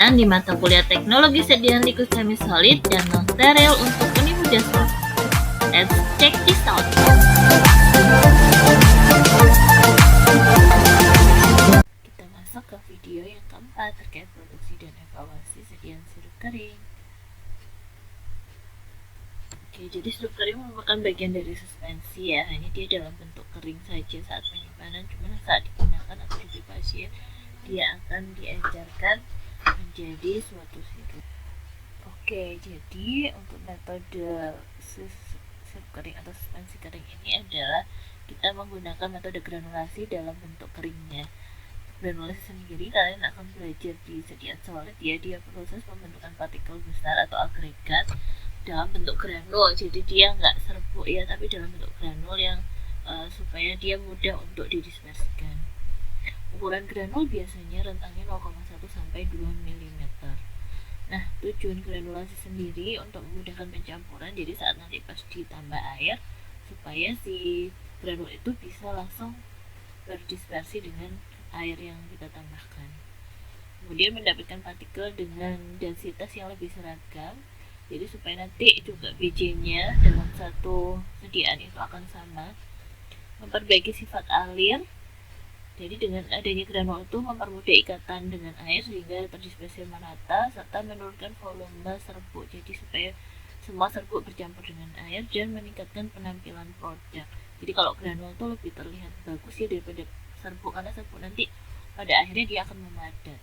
pembelajaran di mata kuliah Teknologi Sediaan Liquid Semi Solid dan Non-Steril untuk Universitas. Let's check this out. Kita masuk ke video yang keempat terkait produksi dan evaluasi sediaan sirup kering. Oke, jadi sirup kering merupakan bagian dari suspensi ya. Ini dia dalam bentuk kering saja saat penyimpanan, cuman saat digunakan atau dipasien dia akan diencerkan menjadi suatu sirup. Oke, jadi untuk metode sirup kering atau suspensi kering ini adalah kita menggunakan metode granulasi dalam bentuk keringnya. Granulasi sendiri kalian akan belajar di sediaan solid ya, dia proses pembentukan partikel besar atau agregat dalam bentuk granul, jadi dia nggak serbuk ya, tapi dalam bentuk granul yang supaya dia mudah untuk didispersikan. Ukuran granul biasanya rentangnya 0,1 sampai 2 mm. Nah, tujuan granulasi sendiri untuk memudahkan pencampuran, jadi saat nanti pas ditambah air supaya si granul itu bisa langsung berdispersi dengan air yang kita tambahkan. Kemudian mendapatkan partikel dengan densitas yang lebih seragam, jadi supaya nanti juga BJ-nya dalam satu sediaan itu akan sama. Memperbaiki sifat alir, jadi dengan adanya granul itu mempermudah ikatan dengan air sehingga terdispersi merata, serta menurunkan volume serbuk, jadi supaya semua serbuk bercampur dengan air, dan meningkatkan penampilan produk. Jadi kalau granul itu lebih terlihat bagus ya daripada serbuk, karena serbuk nanti pada akhirnya dia akan memadat.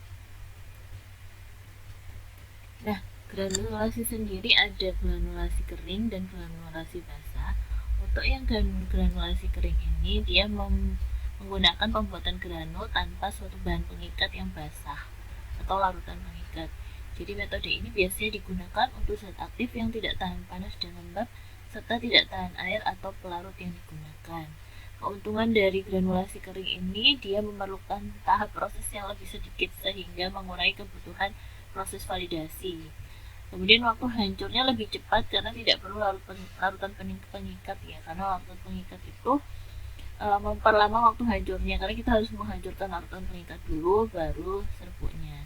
Nah, granulasi sendiri ada granulasi kering dan granulasi basah. Untuk yang granulasi kering ini dia menggunakan pembuatan granul tanpa suatu bahan pengikat yang basah atau larutan pengikat. Jadi metode ini biasanya digunakan untuk zat aktif yang tidak tahan panas dan lembab serta tidak tahan air atau pelarut yang digunakan. Keuntungan dari granulasi kering ini dia memerlukan tahap proses yang lebih sedikit sehingga mengurangi kebutuhan proses validasi. Kemudian waktu hancurnya lebih cepat karena tidak perlu larutan pengikat ya, karena larutan pengikat itu memperlama waktu hancurnya, karena kita harus menghancurkan larutan pengikat dulu baru serbuknya.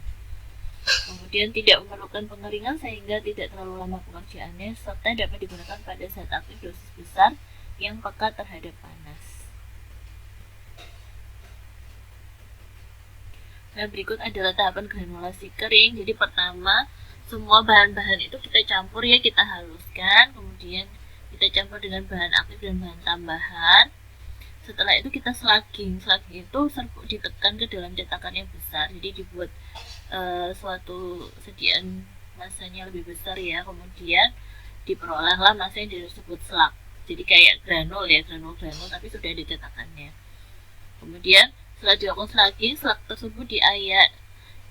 Kemudian tidak memerlukan pengeringan sehingga tidak terlalu lama pengerjaannya, serta dapat digunakan pada zat aktif dosis besar yang peka terhadap panas. Nah, berikut adalah tahapan granulasi kering. Jadi pertama, semua bahan-bahan itu kita campur ya, kita haluskan, kemudian kita campur dengan bahan aktif dan bahan tambahan. Setelah itu kita slugging. Slugging itu serbuk ditekan ke dalam cetakan yang besar, jadi dibuat suatu sediaan masanya lebih besar ya. Kemudian diperolehlah masa yang disebut slug. Jadi kayak granul ya, granul tapi sudah ada cetakannya. Kemudian setelah dilakukan slugging, slug tersebut diayak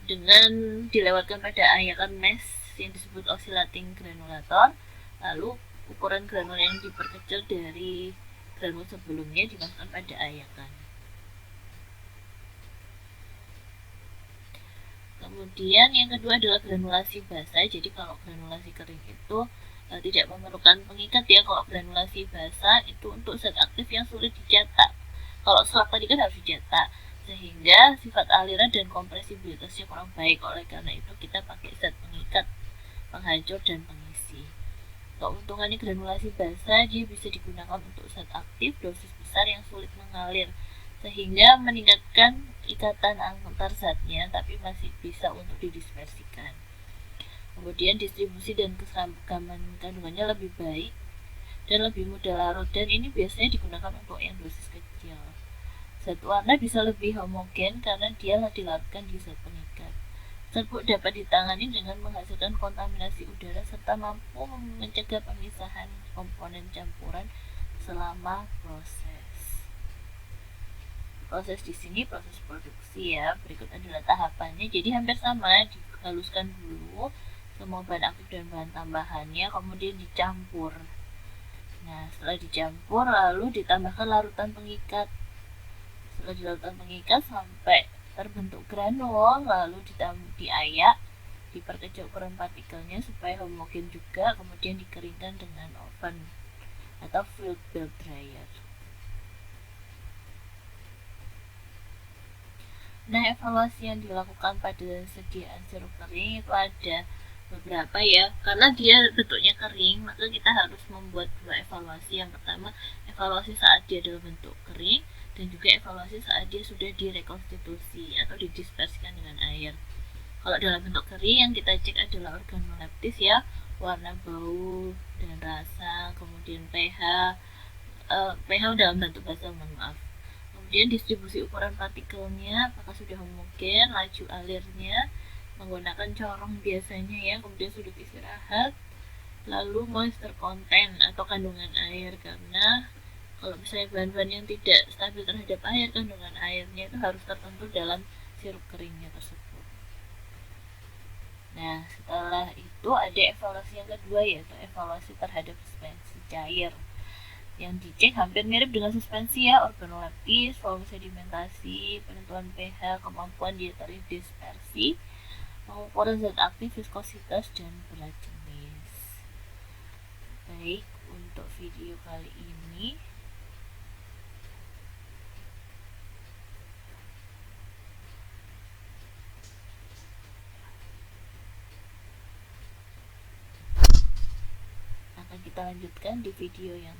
dengan dilewatkan pada ayakan mesh yang disebut oscillating granulator. Lalu ukuran granul yang diperkecil dari granul sebelumnya dimasukkan pada ayakan. Kemudian yang kedua adalah granulasi basah. Jadi kalau granulasi kering itu tidak memerlukan pengikat ya. Kalau granulasi basah itu untuk zat aktif yang sulit dicetak. Kalau slug tadi kan harus dicetak, sehingga sifat aliran dan kompresibilitasnya kurang baik. Oleh karena itu kita pakai zat pengikat, penghancur dan pengisi. Keuntungannya granulasi basah, dia bisa digunakan untuk zat aktif dosis besar yang sulit mengalir, sehingga meningkatkan ikatan antar zatnya, tapi masih bisa untuk didispersikan. Kemudian distribusi dan keseragaman kandungannya lebih baik dan lebih mudah larut, dan ini biasanya digunakan untuk yang dosis kecil. Zat warna bisa lebih homogen karena dia dilarutkan di zat pengikat. Serbuk dapat ditangani dengan menghasilkan kontaminasi udara serta mampu mencegah pemisahan komponen campuran selama proses. Proses di sini proses produksi ya. Berikut adalah tahapannya. Jadi hampir sama, dihaluskan dulu semua bahan aktif dan bahan tambahannya, kemudian dicampur. Nah, setelah dicampur lalu ditambahkan larutan pengikat. Setelah dilarutan pengikat sampai terbentuk granul, lalu diayak, diperkecil ukuran partikelnya supaya homogen juga, kemudian dikeringkan dengan oven atau field belt dryer. Nah, evaluasi yang dilakukan pada sediaan sirup kering itu ada beberapa ya, karena dia bentuknya kering maka kita harus membuat dua evaluasi. Yang pertama, evaluasi saat dia dalam bentuk kering, dan juga evaluasi saat dia sudah direkonstitusi atau didispersikan dengan air. Kalau dalam bentuk kering, yang kita cek adalah organoleptis ya, warna, bau, dan rasa, kemudian pH dalam bentuk basal, mohon maaf. Kemudian distribusi ukuran partikelnya, apakah sudah homogen, laju alirnya, menggunakan corong biasanya ya, kemudian sudut istirahat, lalu moisture content atau kandungan air, karena kalau misalnya bahan-bahan yang tidak stabil terhadap air, kandungan airnya itu harus tertentu dalam sirup keringnya tersebut. Nah, setelah itu ada evaluasi yang kedua, yaitu evaluasi terhadap suspensi cair. Yang dicek hampir mirip dengan suspensi ya, organoleptis, volume sedimentasi, penentuan pH, kemampuan dia terdispersi, pengukuran zat aktif, viskositas, dan berat jenis. Baik, untuk video kali ini akan kita lanjutkan di video yang